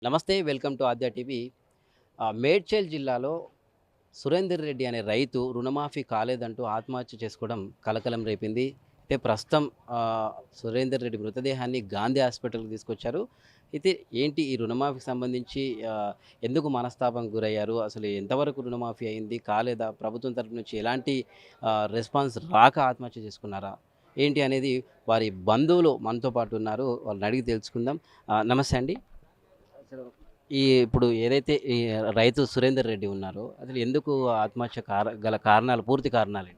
నమస్తే. Welcome to Aadya TV. Medchal జిల్లాలో సురేందర్ రెడ్డి అనే రైతు రుణమాఫీ కాలేదంటూ ఆత్మహత్య చేసుకోవడం కలకలం రేపింది. అయితే ప్రస్తుతం సురేందర్ రెడ్డి మృతదేహాన్ని గాంధీ హాస్పిటల్‌కి తీసుకొచ్చారు. అయితే ఏంటి ఈ రుణమాఫీకి సంబంధించి ఎందుకు మనస్తాపానికి గురయ్యారు? అసలు ఎంతవరకు రుణమాఫీ అయింది? కాలేదా? ప్రభుత్వం తరపు నుంచి ఎలాంటి రెస్పాన్స్ రాక ఆత్మహత్య చేసుకున్నారా? ఏంటి అనేది వారి బంధువులు మనతో పాటు ఉన్నారు. వాళ్ళని అడిగి తెలుసుకుందాం. నమస్తే అండి. అసలు ఇప్పుడు ఏదైతే ఈ రైతు సురేందర్ రెడ్డి ఉన్నారో, అసలు ఎందుకు ఆత్మహత్య గల కారణాలు, పూర్తి కారణాలేంటి?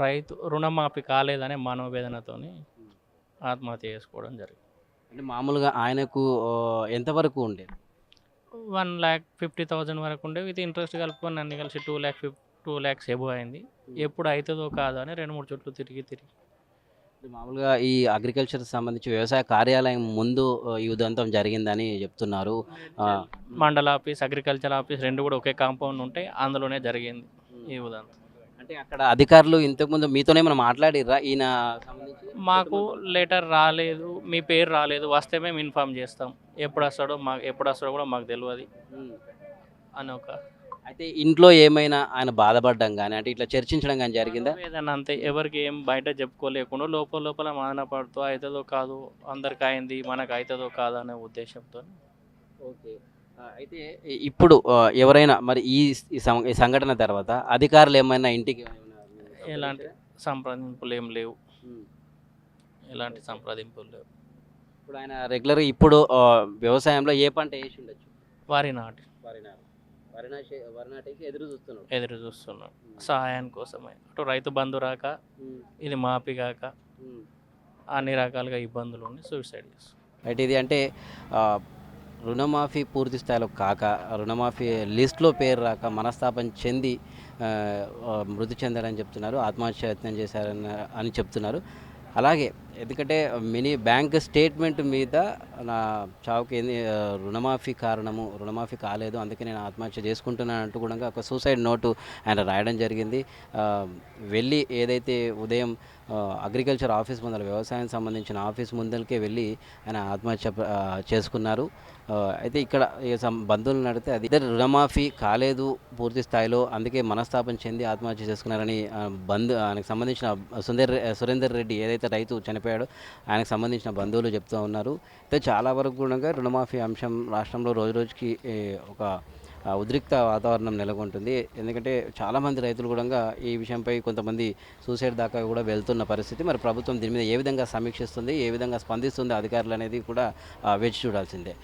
రైతు రుణమాఫీ కాలేదనే మనోవేదనతోని ఆత్మహత్య చేసుకోవడం జరిగింది. అంటే మామూలుగా ఆయనకు ఎంతవరకు ఉండేది? 1,50,000 వరకు ఉండే విత్ ఇంట్రెస్ట్ కలుపుకొని అన్ని కలిసి 2,00,000 ఎబోవ్ అయింది. ఎప్పుడు అవుతుందో కాదో అని 2, 3 చుట్లు తిరిగి అంటే మామూలుగా ఈ అగ్రికల్చర్‌కి సంబంధించి వ్యవసాయ కార్యాలయం ముందు ఈ ఉదంతం జరిగిందని చెప్తున్నారు. ఆహ్, మండల ఆఫీస్, అగ్రికల్చర్ ఆఫీస్ 2 కూడా ఒకే కాంపౌండ్ ఉంటాయి. అందులోనే జరిగింది ఈ ఉదంతం. అంటే అక్కడ అధికారులు ఇంతకుముందు మీతోనేమైనా మాట్లాడిర్రా ఈయన సంబంధించి? మాకు లెటర్ రాలేదు, మీ పేరు రాలేదు. వస్తే మేము ఇన్ఫార్మ్ చేస్తాం. ఎప్పుడు వస్తాడో కూడా మాకు తెలియదు హ్మ్. అని ఒక అయితే ఇంట్లో ఏమైనా ఆయన బాధపడడం గాని, అంటే ఇట్లా చర్చించడం గాని జరిగిందా? ఏదన్నా అంతే. ఎవరికి ఏం బయట చెప్పుకోలేకుండా లోపల లోపల మానపడుతూ అయితదో కాదో, అందరికి అయింది మనకు అయితదో కాదో అనే ఉద్దేశంతో ఓకే. అయితే ఇప్పుడు ఎవరైనా మరి ఈ సంఘటన తర్వాత అధికారులు ఏమైనా ఇంటికి ఏమైనా ఎలాంటి సంప్రదించారా? సంప్రదింపులు ఏం లేవు. హ్మ్. ఎలాంటి ఓకే. సంప్రదింపులు లేవు. ఇప్పుడు ఆయన రెగ్యులర్‌గా ఇప్పుడు వ్యవసాయంలో ఏ పంట ఏసి ఉండొచ్చు? వరి నాటి వరి నారు. వరి నాటేసి ఎదురు చూస్తున్నాడు. ఎదురు చూస్తున్నాం హ్మ్. సహాయం కోసమే. అటు రైతు బంధు రాక, హ్మ్. ఇది మాఫీ కాక హ్మ్. అన్ని రకాలుగా ఇబ్బందులు ఉండి సూసైడ్ చేస్తాం. అయితే ఇది అంటే ఆహ్, రుణమాఫీ పూర్తి స్థాయిలో కాక, రుణమాఫీ లిస్ట్‌లో పేరు రాక మనస్తాపం చెంది ఆహ్, మృతి చెందారని చెప్తున్నారు. ఆత్మహత్య యత్నం అని చెప్తున్నారు. అలాగే ఎందుకంటే మినీ బ్యాంక్ స్టేట్మెంట్ మీద నా చావుకి రుణమాఫీ కారణము, రుణమాఫీ కాలేదు. అందుకే నేను ఆత్మహత్య చేసుకుంటున్నాను అంటూ కూడా ఒక సూసైడ్ నోటు ఆయన రాయడం జరిగింది. ఆహ్, వెళ్ళి ఏదైతే ఉదయం అగ్రికల్చర్ ఆఫీస్ ముందర వ్యవసాయం సంబంధించిన ఆఫీస్ ముందలకే వెళ్ళి ఆయన ఆత్మహత్య చేసుకున్నారు. అయితే ఇక్కడ బంధువులను అడిగితే అది ఇద్దరు రుణమాఫీ కాలేదు పూర్తి స్థాయిలో. అందుకే మనస్తాపం చెంది ఆత్మహత్య చేసుకున్నారని ఆయనకు సంబంధించిన సురేందర్ రెడ్డి ఏదైతే రైతు చనిపోయాడో ఆయనకు సంబంధించిన బంధువులు చెప్తూ ఉన్నారు. అయితే చాలా వరకు కూడా రుణమాఫీ అంశం రాష్ట్రంలో రోజురోజుకి ఒక ఉద్రిక్త వాతావరణం నెలకొంటుంది. ఎందుకంటే చాలామంది రైతులు కూడా ఈ విషయంపై కొంతమంది సూసైడ్ దాకా కూడా వెళ్తున్న పరిస్థితి. మరి ప్రభుత్వం దీని మీద ఏ విధంగా సమీక్షిస్తుంది, ఏ విధంగా స్పందిస్తుంది అధికారులు అనేది కూడా వేచి చూడాల్సిందే.